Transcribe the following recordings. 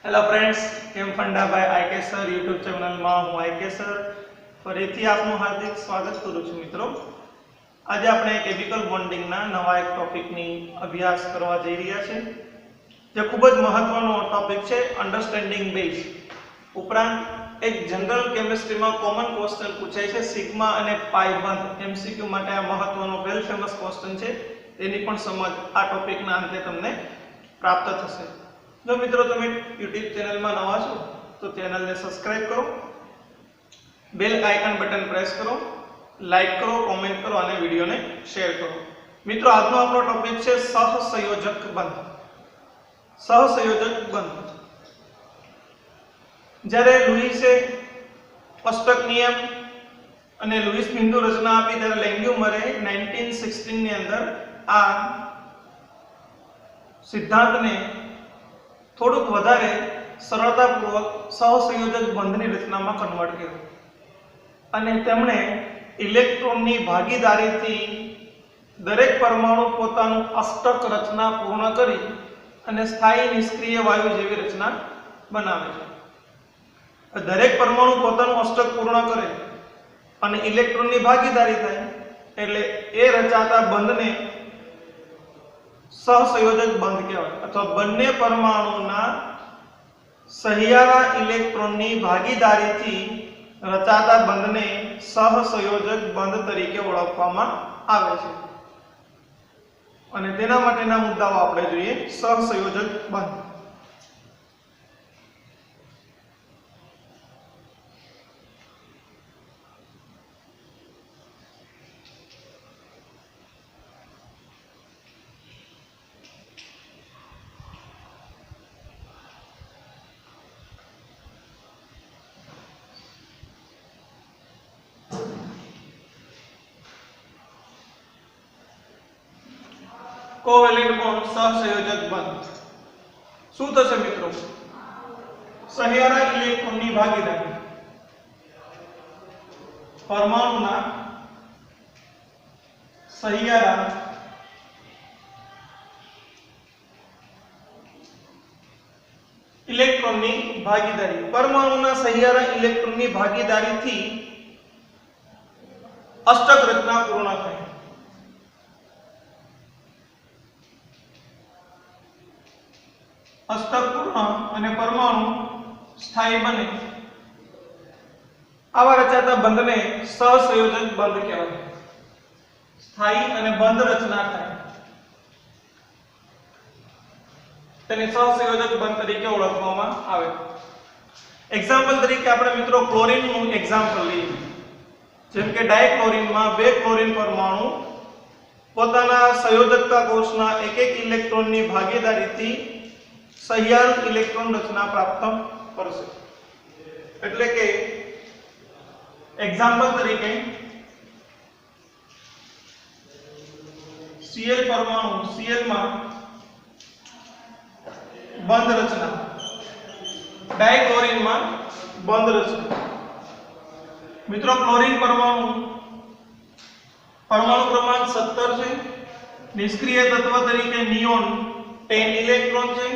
Hello friends, કેમ funda by I K sir YouTube ચેનલમાં હું આઈકે સર ફરીથી આપનું હાર્દિક સ્વાગત કરું છું મિત્રો। આજે આપણે કેમિકલ બોન્ડિંગના નવા એક ટોપિકની અભ્યાસ કરવા જઈ રહ્યા છે, જે ખૂબ જ મહત્વનો ટોપિક છે, અન્ડરસ્ટેન્ડિંગ બેઝ। ઉપરાંત એક જનરલ કેમિસ્ટ્રીમાં કોમન ક્વેશ્ચન પૂછાય છે, સિગ્મા અને પાઈ બંધ એમસીક્યુ માટે આ મહત્વનો વેલ ફેમસ ક્વેશ્ચન છે, તેની પણ સમજ આ ટોપિકના અંતે તમને પ્રાપ્ત થશે। જો મિત્રો તમે YouTube ચેનલમાં નવા છો તો ચેનલને સબસ્ક્રાઇબ કરો, બેલ આઇકન બટન પ્રેસ કરો, લાઈક કરો, કોમેન્ટ કરો અને વિડિયોને શેર કરો। મિત્રો આજનો આપણો ટોપિક છે સહસંયોજક બંધ। સહસંયોજક બંધ જ્યારે લુઈસે અષ્ટક નિયમ અને લુઈસ બિંદુ રચના આપી ત્યારે લેંગ્યુમરે 1916 ની અંદર આ સિદ્ધાંતને થોડુંક વધારે સરળતાપૂર્વક સહસંયોજક બંધની રચનામાં કન્વર્ટ કર્યું અને તેમણે ઇલેક્ટ્રોનની ભાગીદારીથી દરેક પરમાણુ પોતાનું અષ્ટક રચના પૂર્ણ કરી અને સ્થાયી નિષ્ક્રિય વાયુ જેવી રચના બનાવે છે। દરેક પરમાણુ પોતાનું અષ્ટક પૂર્ણ કરે અને ઇલેક્ટ્રોનની ભાગીદારી થાય એટલે એ રચાતા બંધને સહસંયોજક બંધ કહેવાય, અથવા બંને પરમાણુના સહિયારા ઇલેક્ટ્રોનની ભાગીદારીથી રચાતા બંધને સહસંયોજક બંધ તરીકે ઓળખવામાં આવે છે। અને તેના માટેના મુદ્દાઓ આપણે જોઈએ। સહસંયોજક બંધ કોવેલેન્ટ બોન્ડ સહસંયોજક બંધ શું થશે મિત્રો? સહિયારા ઇલેક્ટ્રોનની ભાગીદારી, પરમાણુના સહિયારા ઇલેક્ટ્રોનની ભાગીદારી, પરમાણુના સહિયારા ઇલેક્ટ્રોનની ભાગીદારીથી અષ્ટક રચના પૂર્ણ થાય। અષ્ટક પૂર્ણ અને પરમાણુ સ્થાયી બને, આવા રચાતા બંધને સહસંયોજક બંધ કહેવાય। સ્થાયી અને બંધ રચના થાય તેને સહસંયોજક બંધ તરીકે ઓળખવામાં આવે। એક્ઝામ્પલ તરીકે આપણે મિત્રો ક્લોરીનનું એક્ઝામ્પલ લઈએ। જેમ કે ડાયક્લોરીનમાં બે ક્લોરીન પરમાણુ પોતાના સંયોજકતા કોષના એક એક ઇલેક્ટ્રોનની ભાગીદારીથી સહિયારું ઇલેક્ટ્રોન રચના પ્રાપ્ત કરશે। એટલે કે એક્ઝામ્પલ તરીકે Cl પરમાણુ Cl માં બંધ રચના, ડાયક્લોરીનમાં બંધ રચના। મિત્રો ક્લોરીન પરમાણુ ક્રમાંક 17 છે, નિષ્ક્રિય તત્વ તરીકે નિયોન 10 ઇલેક્ટ્રોન છે।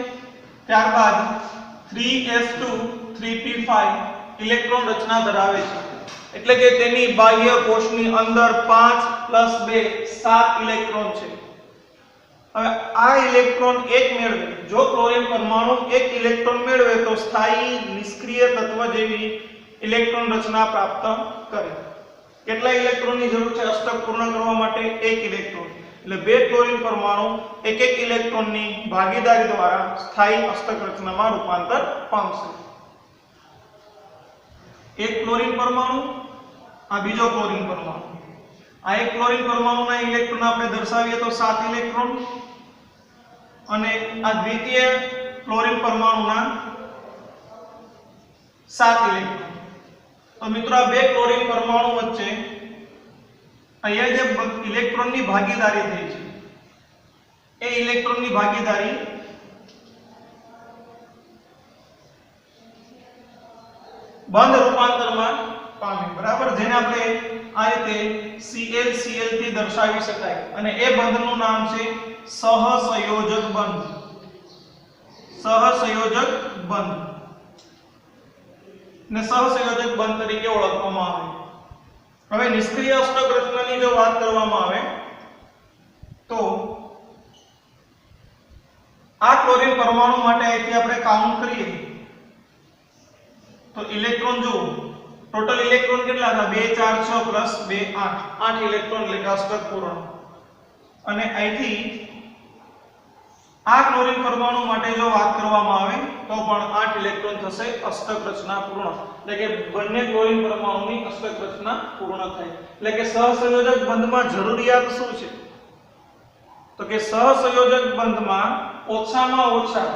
ત્યારબાદ 3s2 3p5 ઇલેક્ટ્રોન રચના ધરાવે છે, એટલે કે તેની બાહ્ય કોષની અંદર 5 + 2 7 ઇલેક્ટ્રોન છે। હવે આ ઇલેક્ટ્રોન એક મેળવે, જો ક્લોરીન પરમાણુ એક ઇલેક્ટ્રોન મેળવે તો સ્થાયી નિષ્ક્રિય તત્વ જેવી ઇલેક્ટ્રોન રચના પ્રાપ્ત કરે। કેટલા ઇલેક્ટ્રોનની જરૂર છે અષ્ટક પૂર્ણ કરવા માટે? એક ઇલેક્ટ્રોન। એટલે બે ક્લોરીન પરમાણુ એક એક ઇલેક્ટ્રોનની ભાગીદારી દ્વારા સ્થાયી અષ્ટક રચનામાં રૂપાંતર પામશે। એક ક્લોરીન પરમાણુ, આ બીજો ક્લોરીન પરમાણુ, આ એક ક્લોરીન પરમાણુના ઇલેક્ટ્રોન આપણે દર્શાવીએ તો 7 ઇલેક્ટ્રોન અને આ દ્વિતીય ક્લોરીન પરમાણુના 7 ઇલેક્ટ્રોન। તો મિત્રો આ બે ક્લોરીન પરમાણુ વચ્ચે અહીંયા જે ઇલેક્ટ્રોનની ભાગીદારી થઈ છે એ ઇલેક્ટ્રોનની ભાગીદારી બંધ રૂપાંતરમાં પામી, બરાબર, જેને આપણે આ રીતે Cl Cl થી દર્શાવી શકાય અને એ બંધનું નામ છે સહસંયોજક બંધ। સહસંયોજક બંધ ને સહસંયોજક બંધ તરીકે ઓળખવામાં આવે. હવે નિષ્ક્રિય અષ્ટક રચનાની જો વાત કરવામાં આવે તો આ ક્લોરીન પરમાણુ માટે અહીંથી આપણે કાઉન્ટ કરીએ તો ઇલેક્ટ્રોન જો ટોટલ ઇલેક્ટ્રોન કેટલા હતા 2 4 6 પ્લસ 2 8 8 ઇલેક્ટ્રોન એટલે કે અષ્ટક પૂર્ણ. અને અહીંથી આ ક્લોરીન પરમાણુ માટે જો વાત કરવામાં આવે તો પણ 8 ઇલેક્ટ્રોન થશે અષ્ટક રચના પૂર્ણ. એટલે કે બંને ક્લોરીન પરમાણુની અષ્ટક રચના પૂર્ણ થાય. એટલે કે સહસંયોજક બંધમાં જરૂરિયાત શું છે તો કે સહસંયોજક બંધમાં ઓછામાં ઓછા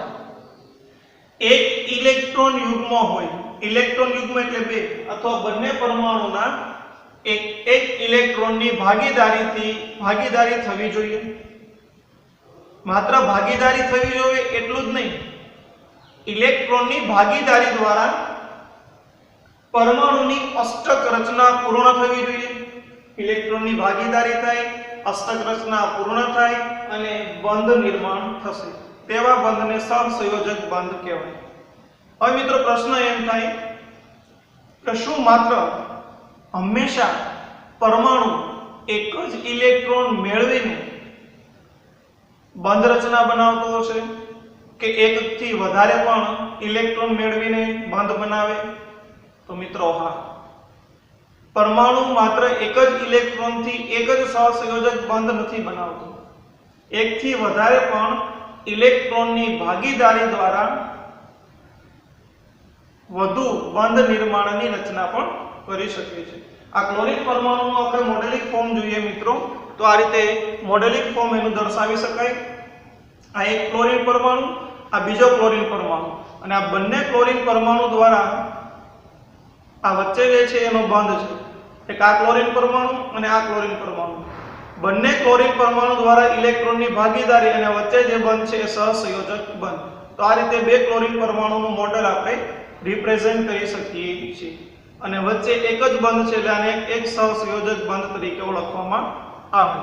એક ઇલેક્ટ્રોન યુગ્મ હોય. ઇલેક્ટ્રોન યુગ્મ એટલે બે અથવા બંને પરમાણુના એક ઇલેક્ટ્રોનની ભાગીદારી થવી જોઈએ. માત્ર ભાગીદારી થવી જોઈએ એટલું જ નહીં, ઇલેક્ટ્રોનની ભાગીદારી દ્વારા પરમાણુની અષ્ટક રચના પૂર્ણ થવી જોઈએ. ઇલેક્ટ્રોનની ભાગીદારી થાય, અષ્ટક રચના પૂર્ણ થાય અને બંધ નિર્માણ થશે. તેવા બંધને સહસંયોજક બંધ કહેવાય. હવે મિત્રો પ્રશ્ન એમ થાય કે શું માત્ર હંમેશા પરમાણુ એક જ ઇલેક્ટ્રોન મેળવીને બંધ રચના બનાવતો હશે કે એકથી વધારે પણ ઇલેક્ટ્રોન મેળવીને બંધ બનાવે? તો મિત્રો હા, પરમાણુ માત્ર એક જ ઇલેક્ટ્રોનથી એક જ સહસંયોજક બંધ નથી બનાવતો. એકથી વધારે પણ ઇલેક્ટ્રોનની ભાગીદારી દ્વારા વધુ બંધ નિર્માણની રચના પણ કરી શકે છે. આ ક્લોરીન પરમાણુનું આપણે મોડેલિક ફોર્મ જોઈએ મિત્રો તો આ રીતે મોડેલિક ફોર્મ એનું દર્શાવી શકાય. આ એક ક્લોરીન પરમાણુ, આ બીજો ક્લોરીન પરમાણુ અને આ બંને ક્લોરીન પરમાણુ દ્વારા આ વચ્ચે જે છે એનો બંધ છે. એક આ ક્લોરીન પરમાણુ અને આ ક્લોરીન પરમાણુ, બંને ક્લોરીન પરમાણુ દ્વારા ઇલેક્ટ્રોનની ભાગીદારી અને વચ્ચે જે બંધ છે એ સહસંયોજક બંધ. તો આ રીતે બે ક્લોરીન પરમાણુનું મોડેલ આપણે રિપ્રેઝન્ટ કરી શકીએ છીએ અને વચ્ચે એક જ બંધ છે એટલે આને એક સહસંયોજક બંધ તરીકે ઓળખવામાં આવે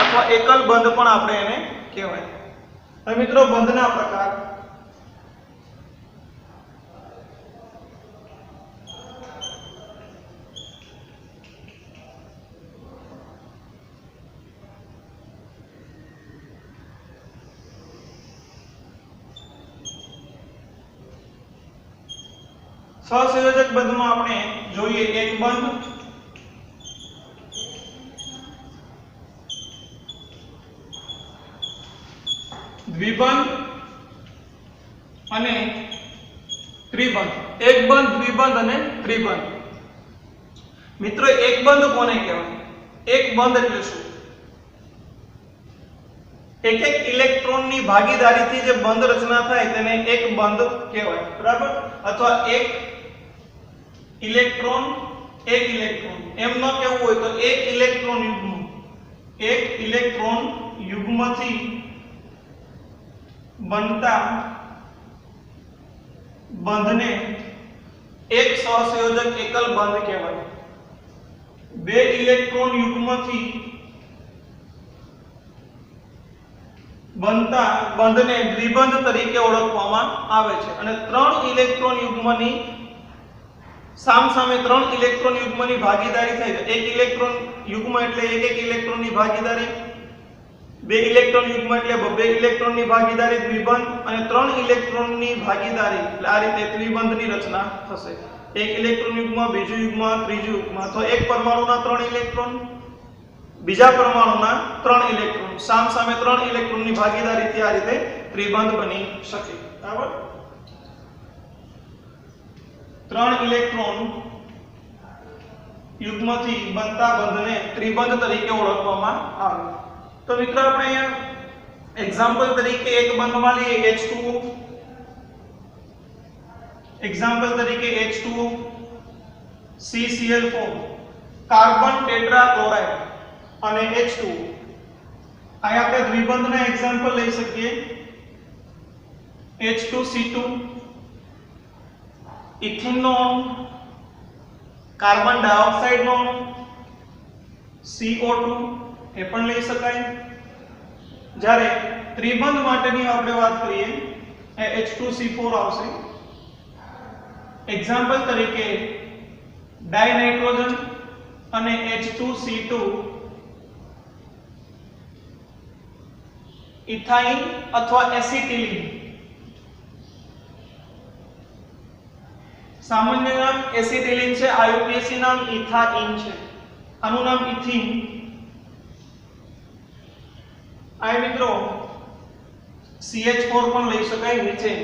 અથવા એકલ બંધ પણ આપણે એને કહેવાય. હવે મિત્રો બંધના પ્રકાર. સહસંયોજક બંધમાં આપણે જોઈએ એક બંધ, દ્વિબંધ અને ત્રિબંધ. એક બંધ, દ્વિબંધ અને ત્રિબંધ. મિત્રો એક બંધ કોને કહેવાય? એક બંધ એટલે શું? એક ઇલેક્ટ્રોનની ભાગીદારીથી જે બંધ રચના થાય તેને એક બંધ કહેવાય, બરાબર? અથવા એક ઇલેક્ટ્રોન એમ ન કહેવું હોય તો એક ઇલેક્ટ્રોન યુગ્મથી બનતા બંધને એક સહસંયોજક એકલ બંધ કહેવાય. બે ઇલેક્ટ્રોન યુગ્મથી બનતા બંધને દ્વિબંધ તરીકે ઓળખવામાં આવે છે. અને ત્રણ ઇલેક્ટ્રોન યુગ્મની સામસામે ત્રણ ઇલેક્ટ્રોન યુગ્મની ભાગીદારી થાય છે. એક ઇલેક્ટ્રોન યુગ્મ એટલે એક ઇલેક્ટ્રોનની ભાગીદારી, બે ઇલેક્ટ્રોન યુગ્મ એટલે બે ઇલેક્ટ્રોનની ભાગીદારી દ્વિબંધ અને ત્રણ ઇલેક્ટ્રોનની ભાગીદારી એટલે આ રીતે ત્રિબંધની રચના થશે. એક ઇલેક્ટ્રોન યુગ્મ, બીજું યુગ્મ, ત્રીજું યુગ્મ અથવા એક પરમાણુના ત્રણ ઇલેક્ટ્રોન, બીજા પરમાણુના ત્રણ ઇલેક્ટ્રોન, સામસામે ત્રણ ઇલેક્ટ્રોનની ભાગીદારીથી આ રીતે ત્રિબંધ બની શકે, બરાબર? ત્રણ ઇલેક્ટ્રોન યુગ્મથી બનતા બંધને ત્રિબંધ તરીકે ઓળખવામાં આવે. તો મિત્રો આપણે અહીંયા એક્ઝામ્પલ તરીકે એક બંધમાં લઈએ H2O, એક્ઝામ્પલ તરીકે H2O, CCl4, કાર્બન ટેટ્રાક્લોરાઇડ અને H2O. અહીં આપણે દ્વિબંધના એક્ઝામ્પલ લઈ શકીએ H2C2, ઇથિનનો અણુ, કાર્બન ડાયોક્સાઇડનો અણુ, CO2 એ પણ લઈ શકાય. જ્યારે ત્રિબંધ માટેની આપણે વાત કરીએ H2C4 આવશે. એક્ઝામ્પલ તરીકે ડાયનાઇટ્રોજન અને H2C2 ઇથાઇન અથવા એસિટિલિન. સામાન્ય નામ એસિટિલિન છે, આયુપીએસી નામ ઇથાઇન છે, આનું નામ ઇથિન. આ મિત્રો CH4 પણ લઈ શકાય, મિથેન,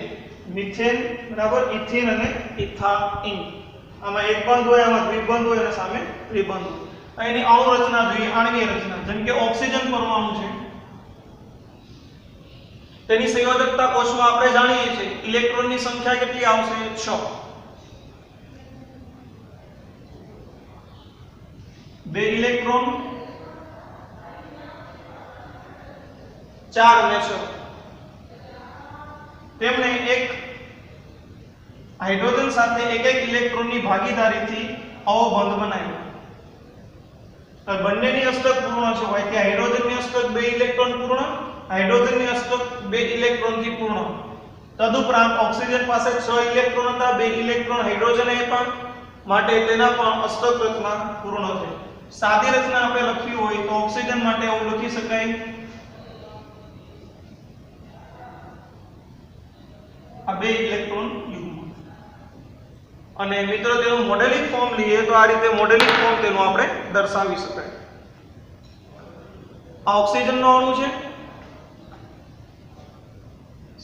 મિથેન બરાબર, ઇથિન અને ઇથાઇન. આમાં એક બંધ હોય, આમાં દ્વિબંધ હોય અને સામે ત્રિબંધ હોય. એની અણુ રચના જોઈએ, આણ્વિય રચના. જેમ કે ઓક્સિજન પરમાણુ છે, તેની સંયોજકતા કોષમાં આપણે જાણીએ છીએ. ઇલેક્ટ્રોનની સંખ્યા કેટલી આવશે? 6. 2 ઇલેક્ટ્રોન, 4 અને 6. તેમણે એક હાઇડ્રોજન સાથે એક ઇલેક્ટ્રોનની ભાગીદારીથી આવો બંધ બનાવ્યો. તો બંનેની અષ્ટક પૂર્ણ છે, હોય કે હાઇડ્રોજનની અષ્ટક 2 ઇલેક્ટ્રોન પૂર્ણ, હાઇડ્રોજનની અષ્ટક 2 ઇલેક્ટ્રોનથી પૂર્ણ. તદુપરાંત ઓક્સિજન પાસે 6 ઇલેક્ટ્રોન હતા, 2 ઇલેક્ટ્રોન હાઇડ્રોજન આપ્યા, માટે તેના પણ અષ્ટક રચના પૂર્ણ છે. સાદી રચના આપણે લખવી હોય તો ઓક્સિજન માટે એવું લખી શકાય, આ 2 ઇલેક્ટ્રોન યુગ્મ. અને મિત્રો તેનું મોડેલિક ફોર્મ લઈએ તો આ રીતે મોડેલિક ફોર્મ તેનું આપણે દર્શાવી શકાય. આ ઓક્સિજનનો અણુ છે,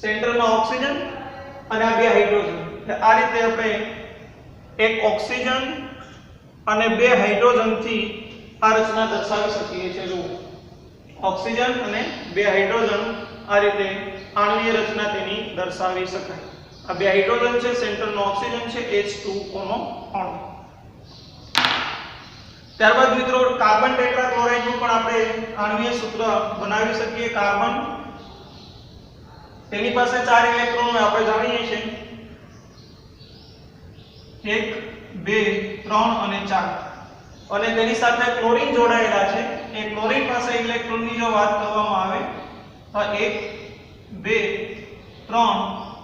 સેન્ટરમાં ઓક્સિજન અને આ 2 હાઇડ્રોજન. આ રીતે આપણે એક ઓક્સિજન અને 2 હાઇડ્રોજનથી આ રચના દર્શાવી શકીએ છીએ. જો ઓક્સિજન અને 2 હાઇડ્રોજન, આ રીતે આણ્વિય રચના તેની દર્શાવી શકાય. આ 2 હાઇડ્રોજન છે, સેન્ટરનો ઓક્સિજન છે, H2O નો અણુ. ત્યારબાદ મિત્રો કાર્બન ટેટ્રાક્લોરાઇડ નું પણ આપણે આણ્વિય સૂત્ર બનાવી શકીએ. કાર્બન, તેની પાસે 4 ઇલેક્ટ્રોન આપણે જાણીએ છીએ, 1 2 3 અને 4. અને તેની સાથે ક્લોરીન જોડાયેલા છે. એ ક્લોરીન પાસે ઇલેક્ટ્રોનની જો વાત કરવામાં આવે તો 1 2 3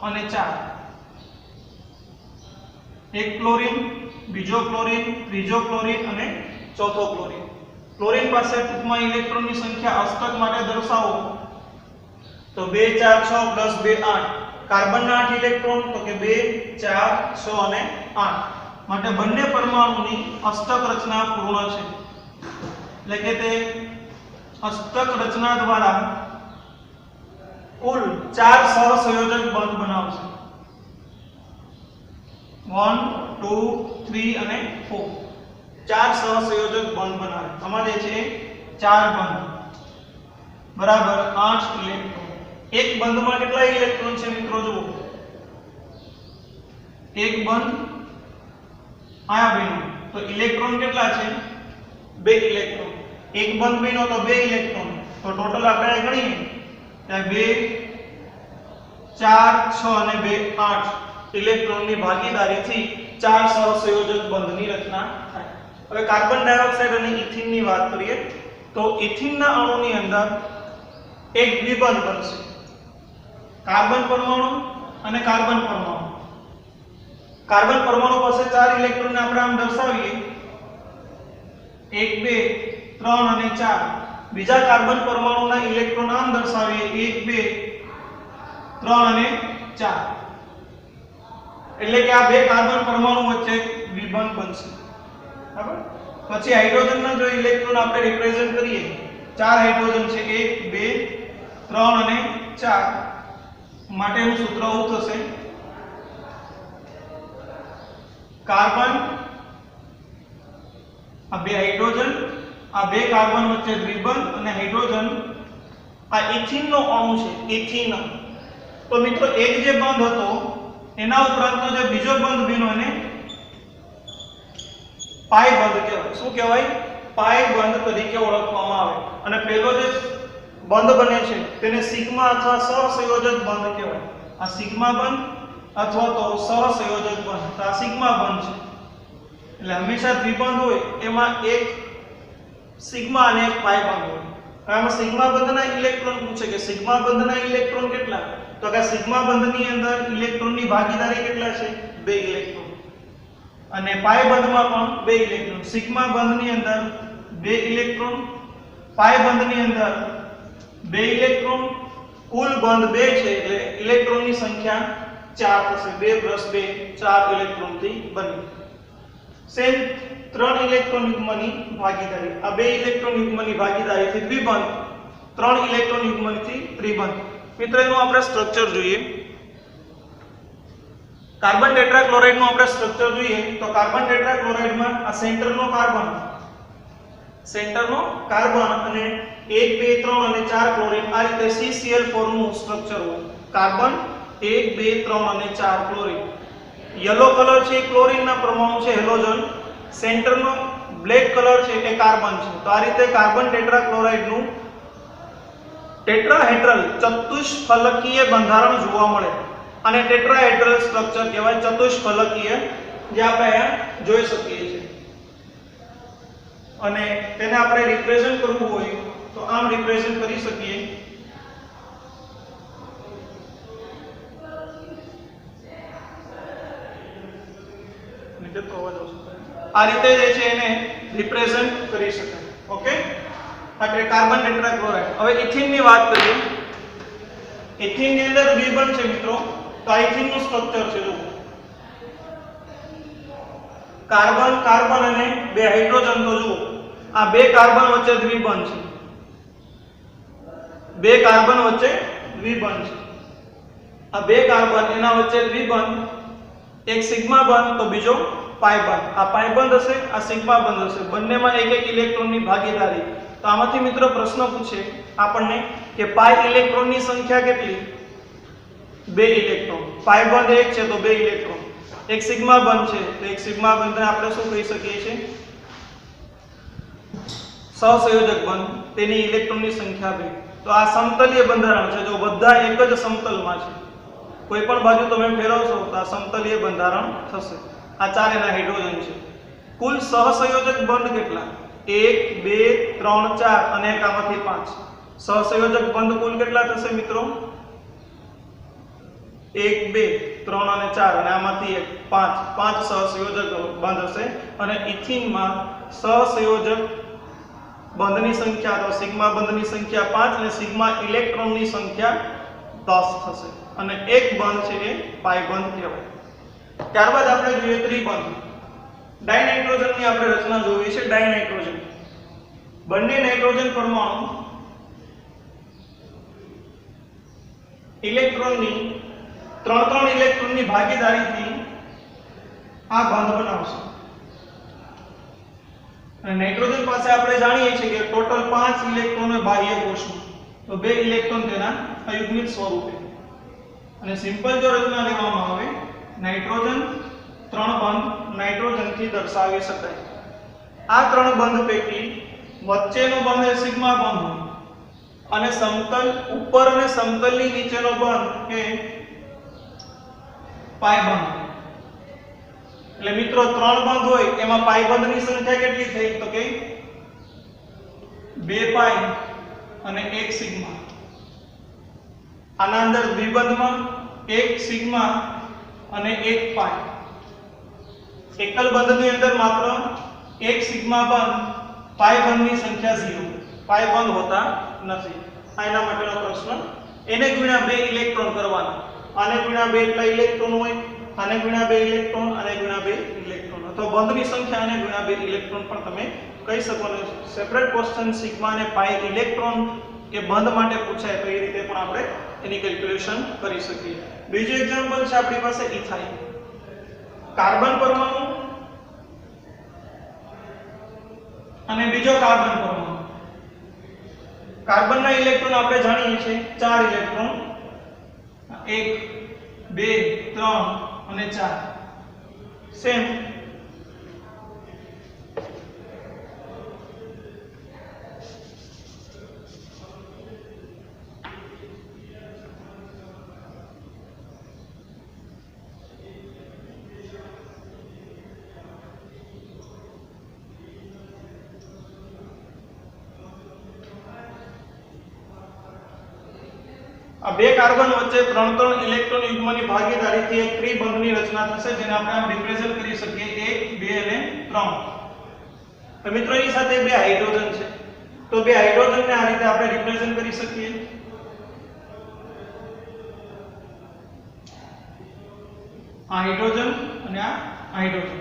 અને 4. એક ક્લોરીન, બીજો ક્લોરીન, ત્રીજો ક્લોરીન અને ચોથો ક્લોરીન. ક્લોરીન પાસે ટૂંકમાં ઇલેક્ટ્રોનની સંખ્યા અષ્ટક માટે દર્શાવો તો 2 4 6 પ્લસ 2 8. કાર્બનના 8 ઇલેક્ટ્રોન, તો કે 2 4 6 અને 8. માટે બંને પરમાણુની અષ્ટક રચના પૂર્ણ છે. એટલે કે તે અષ્ટક રચના દ્વારા કુલ 4 સહસંયોજક બંધ બનાવશે. 1 2 3 અને 4. 4 સહસંયોજક બંધ બનાવે. અમારે છે 4 બંધ બરાબર 8 ઇલેક્ટ્રોન. એક બંધમાં કેટલા ઇલેક્ટ્રોન છે મિત્રો? જુઓ, એક બંધ આયા બન્યો તો ઇલેક્ટ્રોન કેટલા છે? 2 ઇલેક્ટ્રોન. એક બંધ બન્યો તો 2 ઇલેક્ટ્રોન. તો ટોટલ આપણે ગણીએ ત્યાં 2 4 6 અને 2 8 ઇલેક્ટ્રોનની ભાગીદારીથી 4 સહસંયોજક બંધની રચના થાય. હવે કાર્બન ડાયોક્સાઇડ અને ઇથિનની વાત કરીએ તો ઇથિનના અણુની અંદર એક દ્વિબંધ બનશે. કાર્બન પરમાણુ અને કાર્બન પરમાણુ. કાર્બન પરમાણુ પાસે 4 ઇલેક્ટ્રોનને આપણે આમ દર્શાવીએ 1 2 3 અને 4. બીજા કાર્બન પરમાણુના ઇલેક્ટ્રોન આમ દર્શાવીએ 1 2 3 અને 4. એટલે કે આ 2 કાર્બન પરમાણુ વચ્ચે દ્વિબંધ બનશે. બરાબર. પછી હાઇડ્રોજનના જો ઇલેક્ટ્રોન આપણે રિપ્રેઝન્ટ કરીએ, 4 હાઇડ્રોજન છે, 1 2 3 અને 4. માટેનું સૂત્ર આવું થશે, કાર્બન, આ 2 હાઇડ્રોજન, આ 2 કાર્બન વચ્ચે દ્વિબંધ અને હાઇડ્રોજન. આ ઇથિનનો અણુ છે, ઇથિન. તો મિત્રો એક જે બંધ હતો એના ઉપરાંતનો જે બીજો બંધ બન્યો એને પાઈ બંધ કહેવાય. શું કહેવાય? પાઈ બંધ તરીકે ઓળખવામાં આવે. અને પહેલો જે બંધ બને છે તેને સિગ્મા અથવા સહસંયોજક બંધ કહેવાય. આ સિગ્મા બંધ અથવા તો સહસંયોજક બંધ. તો આ સિગ્મા બંધ છે. એટલે હંમેશા દ્વિબંધ હોય એમાં એક સિગ્મા અને એક પાઈ બંધ હોય. આમાં સિગ્મા બંધના ઇલેક્ટ્રોન પૂછે કે સિગ્મા બંધના ઇલેક્ટ્રોન કેટલા, તો કે સિગ્મા બંધની અંદર ઇલેક્ટ્રોનની ભાગીદારી કેટલા છે, 2 ઇલેક્ટ્રોન. અને પાઈ બંધમાં પણ 2 ઇલેક્ટ્રોન. સિગ્મા બંધની અંદર 2 ઇલેક્ટ્રોન, પાઈ બંધની અંદર 2 ઇલેક્ટ્રોન, કુલ બંધ 2 છે એટલે ઇલેક્ટ્રોનની સંખ્યા 4 થશે. 2 + 2 4 ઇલેક્ટ્રોનથી બને. સેમ 3 ઇલેક્ટ્રોન યુગ્મની ભાગીદારી, આ 2 ઇલેક્ટ્રોન યુગ્મની ભાગીદારીથી દ્વિબંધ, 3 ઇલેક્ટ્રોન યુગ્મથી ત્રિબંધ. મિત્રો એનું આપણે સ્ટ્રક્ચર જોઈએ. કાર્બન ટેટ્રાક્લોરાઇડ નું આપણે સ્ટ્રક્ચર જોઈએ તો કાર્બન ટેટ્રાક્લોરાઇડમાં આ સેન્ટરનો કાર્બન અને 1 2 3 અને 4 ક્લોરીન, આ રીતે CCl4 નું સ્ટ્રક્ચર હોય. કાર્બન 1 2 3 અને 4 ક્લોરીન. યલો કલર છે એ ક્લોરીનના પરમાણુ છે, હેલોજન. સેન્ટરનો બ્લેક કલર છે એ કાર્બન છે. તો આ રીતે કાર્બન ટેટ્રાક્લોરાઇડ નું ટેટ્રાહેડ્રલ ચતુષ્ફલકીય બંધારણ જોવા મળે. અને ટેટ્રાહેડ્રલ સ્ટ્રક્ચર કહેવાય, ચતુષ્ફલકીય, જે આપણે અહીંયા જોઈ શકીએ છીએ. અને તેને આપણે રિપ્રેઝન્ટ કરવું હોય તો આમ રિપ્રેઝન્ટ કરી શકીએ. આ રીતે જે છે એને રિપ્રેઝન્ટ કરી શકાય. ઓકે, એટલે કાર્બન ટેટ્રાક્લોરાઇડ. હવે ઇથિન ની વાત કરીએ. ઇથિન ની અંદર દ્વિબંધ છે મિત્રો. તો આ ઇથિન નું સ્ટ્રક્ચર છે. જો કાર્બન કાર્બન અને 2 હાઇડ્રોજન. તો જુઓ આ 2 કાર્બન વચ્ચે દ્વિબંધ છે, 2 કાર્બન વચ્ચે દ્વિબંધ છે. આ 2 કાર્બન એના વચ્ચે દ્વિબંધ, એક સિગ્મા બંધ તો બીજો પાઈ બંધ. આ પાઈ બંધ હશે, આ સિગ્મા બંધ હશે. બંનેમાં એક એક ઇલેક્ટ્રોનની ભાગીદારી. તો આમાંથી મિત્રો પ્રશ્ન પૂછે આપણને કે પાઈ ઇલેક્ટ્રોનની સંખ્યા કેટલી, 2 ઇલેક્ટ્રોન. પાઈ બંધ 1 છે તો 2 ઇલેક્ટ્રોન. એક સિગ્મા બંધ છે તો એક સિગ્મા બંધને આપણે શું કહી શકીએ છીએ, સહસંયોજક બંધ. તેની ઇલેક્ટ્રોનની સંખ્યા 2. તો આ સમતલીય બંધારણ છે. જો બધા એક જ સમતલમાં છે, કોઈ પણ બાજુ તમે ફેરવશો તો આ સમતલીય બંધારણ થશે. આ 4 એના હાઇડ્રોજન છે. કુલ સહસંયોજક બંધ કેટલા, 1 2 3 4 અને એક આમાંથી 5. સહસંયોજક બંધ કુલ કેટલા થશે મિત્રો, 1 2 3 અને 4 અને આમાંથી 1 5 સહસંયોજક બંધ હશે. અને ઇથિનમાં સહસંયોજક બંધની સંખ્યા તો સિગ્મા બંધની સંખ્યા 5 અને સિગ્મા ઇલેક્ટ્રોનની સંખ્યા 10 થશે. અને એક બંધ છે એ પાઈ બંધ કહેવાય. ત્યારબાદ આપણે જોઈએ ત્રિબંધ. ડાયનાઇટ્રોજનની આપણે રચના જોવી છે. ડાયનાઇટ્રોજન, બંને નાઇટ્રોજન પરમાણુ ઇલેક્ટ્રોનની 3 ઇલેક્ટ્રોનની ભાગીદારીથી આ બંધ બનાવશે. અને નાઇટ્રોજન પાસે આપણે જાણીએ છીએ કે ટોટલ 5 ઇલેક્ટ્રોન બાહ્ય કોષમાં, તો 2 ઇલેક્ટ્રોન તેના અયુગ્મિત સ્વરૂપે. અને સિમ્પલ જો રચના લેવામાં આવે, નાઇટ્રોજન 3 બંધ નાઇટ્રોજનથી દર્શાવી શકાય. આ 3 બંધ પૈકી વચ્ચેનો બંધ એ સિગ્મા બંધ હોય અને સમતલ ઉપર અને સમતલની નીચેનો બંધ એ પાઈ બંધ. એટલે મિત્રો 3 બંધ હોય એમાં પાઈ બંધની સંખ્યા કેટલી થઈ, તો કે 2 પાઈ અને 1 સિગ્મા. આના અંદર દ્વિબંધમાં 1 સિગ્મા અને 1 પાઈ. એકલ બંધની અંદર માત્ર 1 સિગ્મા બંધ, પાઈ બંધની સંખ્યા 0. પાઈ બંધ હોતા નથી. આ એના માટેનો પ્રશ્ન. એને ગુણ્યા 2 ઇલેક્ટ્રોન કરવાના. આને ગુણ્યા 2 એટલા ઇલેક્ટ્રોન હોય, આને ગુણ્યા 2 ઇલેક્ટ્રોન, આને ગુણ્યા 2 ઇલેક્ટ્રોન. અથવા બંધની સંખ્યા આને ગુણ્યા 2 ઇલેક્ટ્રોન પણ તમે કહી શકો. ને સેપરેટ ક્વેશ્ચન સિગ્મા અને પાઈ ઇલેક્ટ્રોન એ બંધ માટે પૂછાય તો એ રીતે પણ આપણે એની કેલ્ક્યુલેશન કરી શકીએ. બીજું એક્ઝામ્પલ છે આપણી પાસે ઇથાઇલ. કાર્બન પરમાણુ અને બીજો કાર્બન પરમાણુ. કાર્બનના ઇલેક્ટ્રોન આપણે જાણીએ છીએ 4 ઇલેક્ટ્રોન, 1 2 3 અને 4. સેમ આ બે કાર્બન વચ્ચે 3 ઇલેક્ટ્રોન યુગ્મની ભાગીદારીથી એક ત્રિબંધની રચના થશે, જેને આપણે આમ રિપ્રેઝન્ટ કરી શકીએ 1 2 અને 3. તો મિત્રો એની સાથે બે હાઇડ્રોજન છે, તો બે હાઇડ્રોજનને આ રીતે આપણે રિપ્રેઝન્ટ કરી શકીએ. આ હાઇડ્રોજન અને આ હાઇડ્રોજન.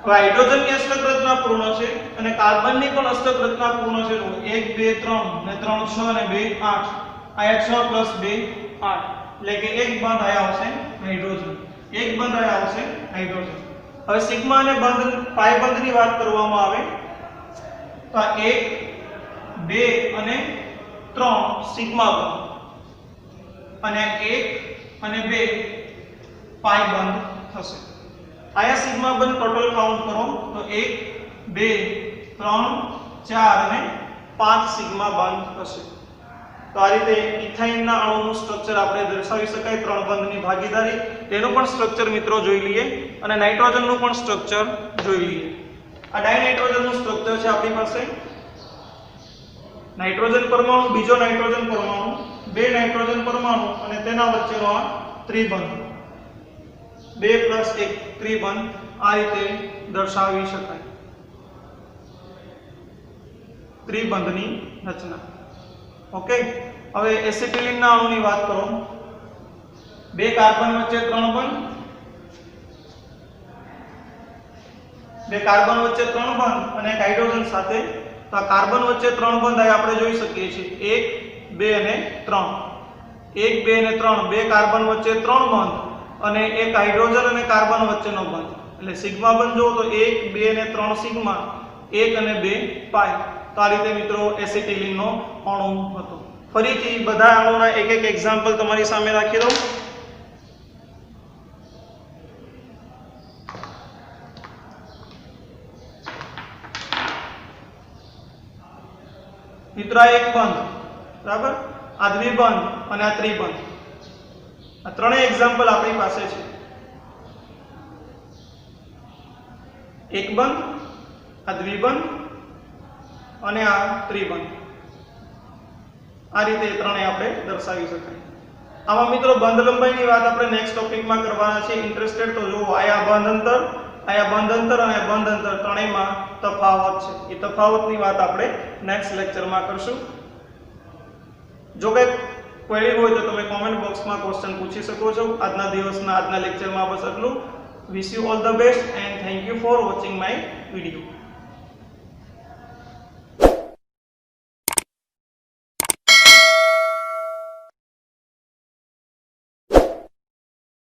હવે હાઇડ્રોજનની અષ્ટક રચના પૂર્ણ છે અને કાર્બનની પણ અષ્ટક રચના પૂર્ણ છે. 1 2 3 ને 3 6 અને 2 8. આયા 6 + 2 8, એટલે કે એક બંધ આયા આવશે હાઇડ્રોજન, એક બંધ આયા આવશે હાઇડ્રોજન. હવે સિગ્મા અને બંધ પાઈ બંધની વાત કરવામાં આવે તો આ 1 2 અને 3 સિગ્મા બંધ અને 1 અને 2 પાઈ બંધ થશે. આયા સિગ્મા બંધ ટોટલ કાઉન્ટ કરો તો 1 2 3 4 અને 5 સિગ્મા બંધ થશે. તો આ રીતે ઇથાઇનના અણુનું સ્ટ્રક્ચર આપણે દર્શાવી શકાય, ત્રણ બંધની ભાગીદારી. તેનું પણ સ્ટ્રક્ચર મિત્રો જોઈ લઈએ અને નાઇટ્રોજનનું પણ સ્ટ્રક્ચર જોઈ લઈએ. આ ડાયનાઇટ્રોજનનું સ્ટ્રક્ચર છે આપણી પાસે. નાઇટ્રોજન પરમાણુ, બીજો નાઇટ્રોજન પરમાણુ, બે નાઇટ્રોજન પરમાણુ અને તેના વચ્ચેનો આ ત્રિબંધ, 2 + 1 ત્રિબંધ આ રીતે દર્શાવી શકાય. ત્રિબંધની રચના. ઓકે, હવે એસિટિલિનના અણુની વાત કરો. બે કાર્બન વચ્ચે 3 બંધ, બે કાર્બન વચ્ચે 3 બંધ અને એક હાઇડ્રોજન સાથે. તો આ કાર્બન વચ્ચે 3 બંધ આ આપણે જોઈ શકીએ છીએ 1 2 અને 3. 1 2 અને 3, બે કાર્બન વચ્ચે 3 બંધ અને એક હાઇડ્રોજન અને કાર્બન વચ્ચેનો બંધ, એટલે સિગ્મા બંધ જો તો 1 2 અને 3 સિગ્મા, 1 અને 2 પાઈ. તો આ રીતે મિત્રો એસિટિલિનનો અણુ હતો. ફરીથી બધા અણુના એક એક એક્ઝામ્પલ તમારી સામે રાખી દઉં. મિત્રો આ એક બંધ, બરાબર, આ દ્વિબંધ અને આ ત્રિબંધ. આ ત્રણેય એક્ઝામ્પલ આપણી પાસે છે. એક બંધ, આ દ્વિબંધ અને આ ત્રિબંધ. આ રીતે ત્રણેય આપણે દર્શાવી શકાય. આમાં મિત્રો બંધ લંબાઈની વાત આપણે નેક્સ્ટ ટોપિકમાં કરવાના છે. ઇન્ટરેસ્ટેડ તો જુઓ, આયા બંધ અંતર, આયા બંધ અંતર અને બંધ અંતર ત્રણેયમાં તફાવત છે. એ તફાવતની વાત આપણે નેક્સ્ટ લેક્ચરમાં કરશું. જો કંઈક ક્વેરી હોય તો તમે કોમેન્ટ બોક્સમાં ક્વેશ્ચન પૂછી શકો છો. આજના દિવસના આજના લેક્ચરમાં બસ આટલું. Wish you all the best and thank you for watching my video.